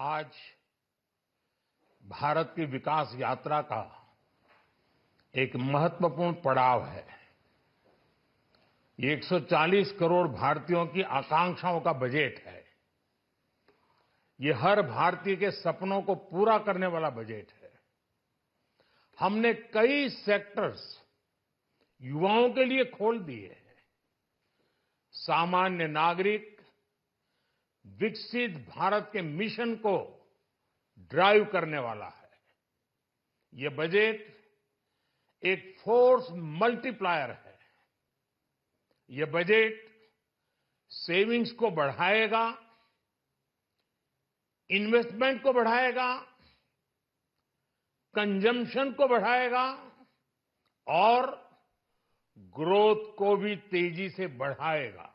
आज भारत की विकास यात्रा का एक महत्वपूर्ण पड़ाव है। ये 140 करोड़ भारतीयों की आकांक्षाओं का बजट है। ये हर भारतीय के सपनों को पूरा करने वाला बजट है। हमने कई सेक्टर्स युवाओं के लिए खोल दिए हैं। सामान्य नागरिक विकसित भारत के मिशन को ड्राइव करने वाला है। ये बजट एक फोर्स मल्टीप्लायर है। ये बजट सेविंग्स को बढ़ाएगा, इन्वेस्टमेंट को बढ़ाएगा, कंजम्पशन को बढ़ाएगा और ग्रोथ को भी तेजी से बढ़ाएगा।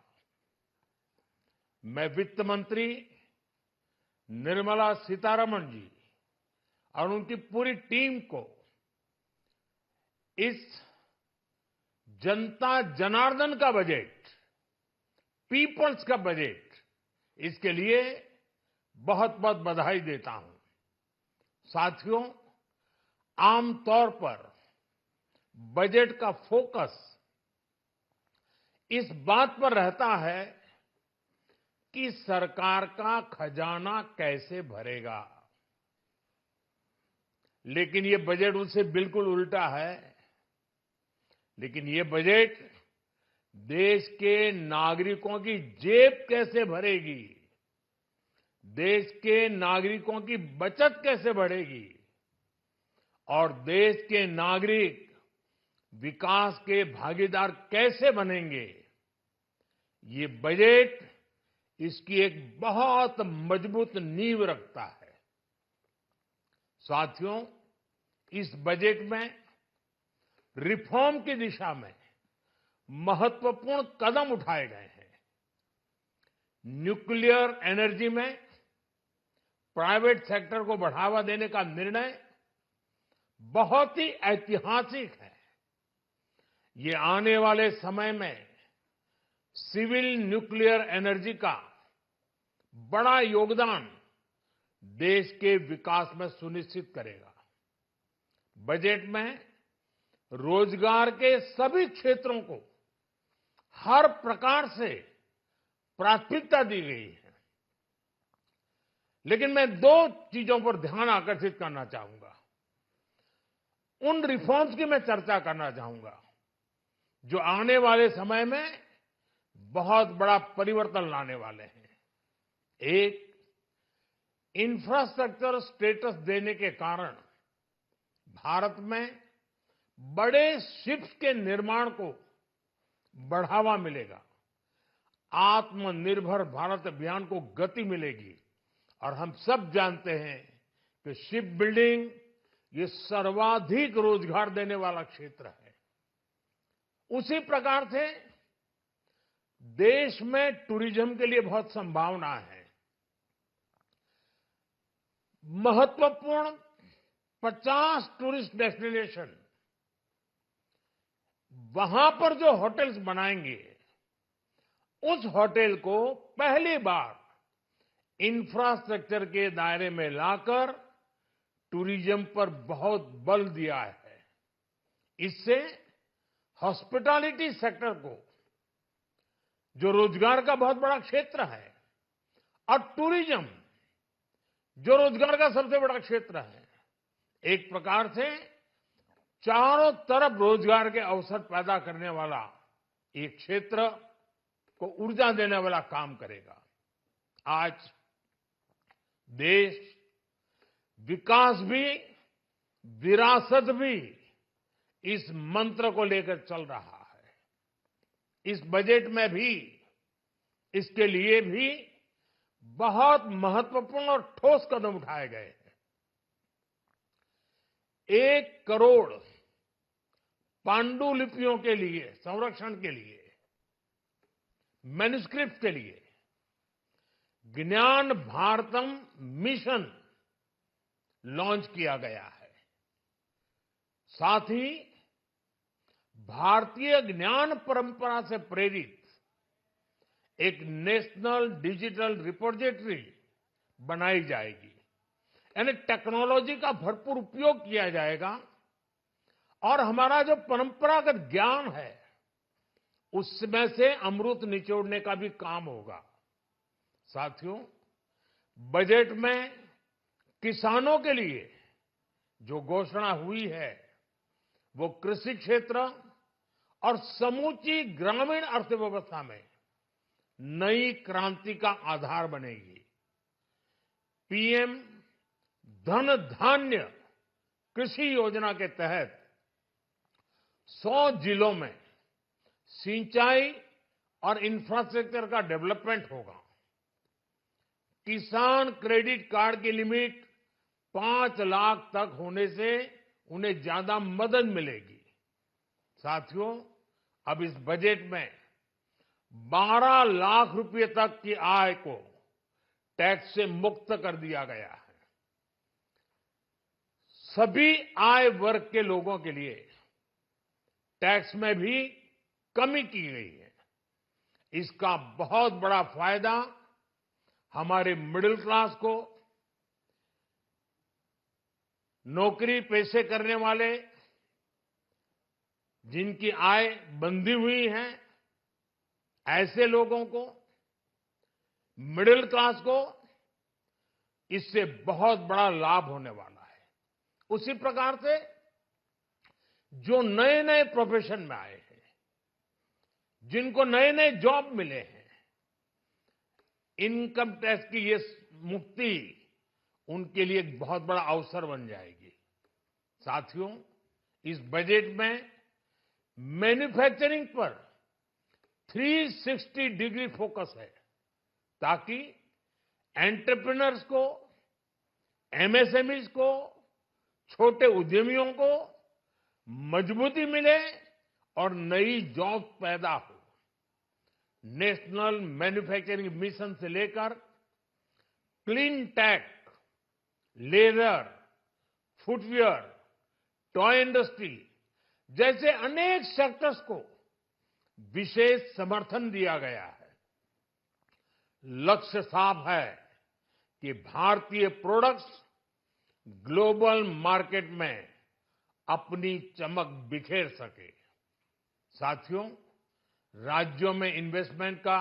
मैं वित्त मंत्री निर्मला सीतारमण जी और उनकी पूरी टीम को इस जनता जनार्दन का बजट, पीपल्स का बजट, इसके लिए बहुत बहुत बधाई देता हूं। साथियों, आमतौर पर बजट का फोकस इस बात पर रहता है कि सरकार का खजाना कैसे भरेगा, लेकिन ये बजट उससे बिल्कुल उल्टा है। लेकिन ये बजट देश के नागरिकों की जेब कैसे भरेगी, देश के नागरिकों की बचत कैसे बढ़ेगी और देश के नागरिक विकास के भागीदार कैसे बनेंगे, ये बजट इसकी एक बहुत मजबूत नींव रखता है। साथियों, इस बजट में रिफॉर्म की दिशा में महत्वपूर्ण कदम उठाए गए हैं। न्यूक्लियर एनर्जी में प्राइवेट सेक्टर को बढ़ावा देने का निर्णय बहुत ही ऐतिहासिक है। ये आने वाले समय में सिविल न्यूक्लियर एनर्जी का बड़ा योगदान देश के विकास में सुनिश्चित करेगा। बजट में रोजगार के सभी क्षेत्रों को हर प्रकार से प्राथमिकता दी गई है। लेकिन मैं दो चीजों पर ध्यान आकर्षित करना चाहूंगा। उन रिफॉर्म्स की मैं चर्चा करना चाहूंगा जो आने वाले समय में बहुत बड़ा परिवर्तन लाने वाले हैं। एक, इंफ्रास्ट्रक्चर स्टेटस देने के कारण भारत में बड़े शिप्स के निर्माण को बढ़ावा मिलेगा। आत्मनिर्भर भारत अभियान को गति मिलेगी और हम सब जानते हैं कि शिप बिल्डिंग ये सर्वाधिक रोजगार देने वाला क्षेत्र है। उसी प्रकार से देश में टूरिज्म के लिए बहुत संभावना है। महत्वपूर्ण 50 टूरिस्ट डेस्टिनेशन, वहां पर जो होटल्स बनाएंगे, उस होटल को पहली बार इंफ्रास्ट्रक्चर के दायरे में लाकर टूरिज्म पर बहुत बल दिया है। इससे हॉस्पिटैलिटी सेक्टर को, जो रोजगार का बहुत बड़ा क्षेत्र है, और टूरिज्म जो रोजगार का सबसे बड़ा क्षेत्र है, एक प्रकार से चारों तरफ रोजगार के अवसर पैदा करने वाला एक क्षेत्र को ऊर्जा देने वाला काम करेगा। आज देश विकास भी, विरासत भी, इस मंत्र को लेकर चल रहा है। इस बजट में भी इसके लिए भी बहुत महत्वपूर्ण और ठोस कदम उठाए गए हैं। 1 करोड़ पांडुलिपियों के लिए, संरक्षण के लिए, मैन्युस्क्रिप्ट के लिए ज्ञान भारतम मिशन लॉन्च किया गया है। साथ ही भारतीय ज्ञान परंपरा से प्रेरित एक नेशनल डिजिटल रिपोजिटरी बनाई जाएगी। यानी टेक्नोलॉजी का भरपूर उपयोग किया जाएगा और हमारा जो परंपरागत ज्ञान है उसमें से अमृत निचोड़ने का भी काम होगा। साथियों, बजट में किसानों के लिए जो घोषणा हुई है वो कृषि क्षेत्र और समूची ग्रामीण अर्थव्यवस्था में नई क्रांति का आधार बनेगी। पीएम धन धान्य कृषि योजना के तहत 100 जिलों में सिंचाई और इंफ्रास्ट्रक्चर का डेवलपमेंट होगा। किसान क्रेडिट कार्ड की लिमिट 5 लाख तक होने से उन्हें ज्यादा मदद मिलेगी। साथियों, अब इस बजट में 12 लाख रुपए तक की आय को टैक्स से मुक्त कर दिया गया है। सभी आय वर्ग के लोगों के लिए टैक्स में भी कमी की गई है। इसका बहुत बड़ा फायदा हमारे मिडिल क्लास को, नौकरी पेशे करने वाले जिनकी आय बंधी हुई है ऐसे लोगों को, मिडिल क्लास को इससे बहुत बड़ा लाभ होने वाला है। उसी प्रकार से जो नए नए प्रोफेशन में आए हैं, जिनको नए नए जॉब मिले हैं, इनकम टैक्स की ये मुक्ति उनके लिए एक बहुत बड़ा अवसर बन जाएगी। साथियों, इस बजट में मैन्युफैक्चरिंग पर 360 डिग्री फोकस है ताकि एंटरप्रेन्योर्स को, एमएसएमईज को, छोटे उद्यमियों को मजबूती मिले और नई जॉब पैदा हो। नेशनल मैन्युफैक्चरिंग मिशन से लेकर clean tech, leather, footwear, toy industry जैसे अनेक सेक्टर्स को विशेष समर्थन दिया गया है। लक्ष्य साफ है कि भारतीय प्रोडक्ट्स ग्लोबल मार्केट में अपनी चमक बिखेर सके। साथियों, राज्यों में इन्वेस्टमेंट का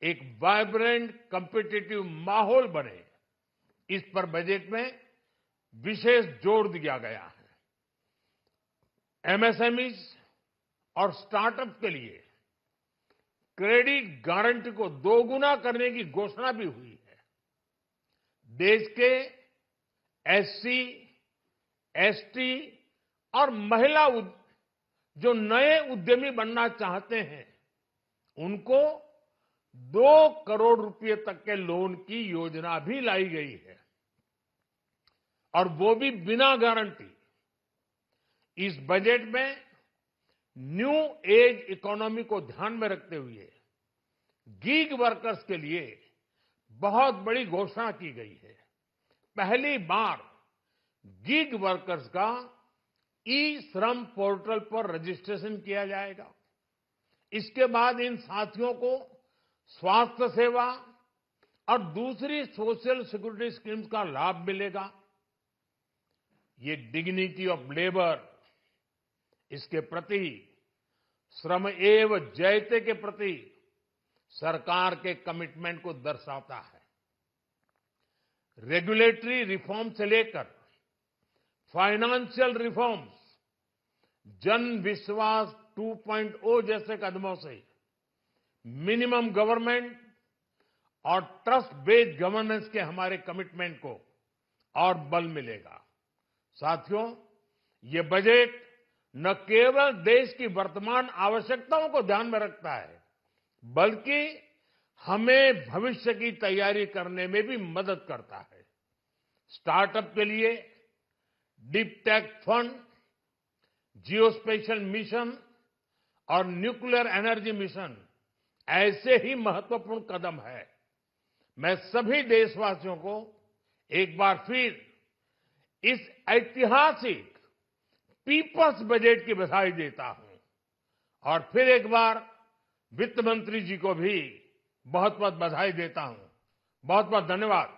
एक वाइब्रेंट कॉम्पिटिटिव माहौल बने, इस पर बजट में विशेष जोर दिया गया है। एमएसएमईज और स्टार्टअप के लिए क्रेडिट गारंटी को दोगुना करने की घोषणा भी हुई है। देश के एससी, एसटी और महिला जो नए उद्यमी बनना चाहते हैं उनको 2 करोड़ रुपए तक के लोन की योजना भी लाई गई है और वो भी बिना गारंटी। इस बजट में न्यू एज इकोनॉमी को ध्यान में रखते हुए गीग वर्कर्स के लिए बहुत बड़ी घोषणा की गई है। पहली बार गीग वर्कर्स का ई श्रम पोर्टल पर रजिस्ट्रेशन किया जाएगा। इसके बाद इन साथियों को स्वास्थ्य सेवा और दूसरी सोशल सिक्योरिटी स्कीम्स का लाभ मिलेगा। ये डिग्निटी ऑफ लेबर, इसके प्रति श्रम एव जयते के प्रति सरकार के कमिटमेंट को दर्शाता है। रेगुलेटरी रिफॉर्म से लेकर फाइनेंशियल रिफॉर्म्स, जन विश्वास 2.0 जैसे कदमों से मिनिमम गवर्नमेंट और ट्रस्ट बेस्ड गवर्नेंस के हमारे कमिटमेंट को और बल मिलेगा। साथियों, ये बजट न केवल देश की वर्तमान आवश्यकताओं को ध्यान में रखता है, बल्कि हमें भविष्य की तैयारी करने में भी मदद करता है। स्टार्टअप के लिए deep tech fund, geospatial mission और न्यूक्लियर एनर्जी मिशन ऐसे ही महत्वपूर्ण कदम है। मैं सभी देशवासियों को एक बार फिर इस ऐतिहासिक पीपल्स बजट की बधाई देता हूं और फिर एक बार वित्त मंत्री जी को भी बहुत बहुत बधाई देता हूं। बहुत बहुत धन्यवाद।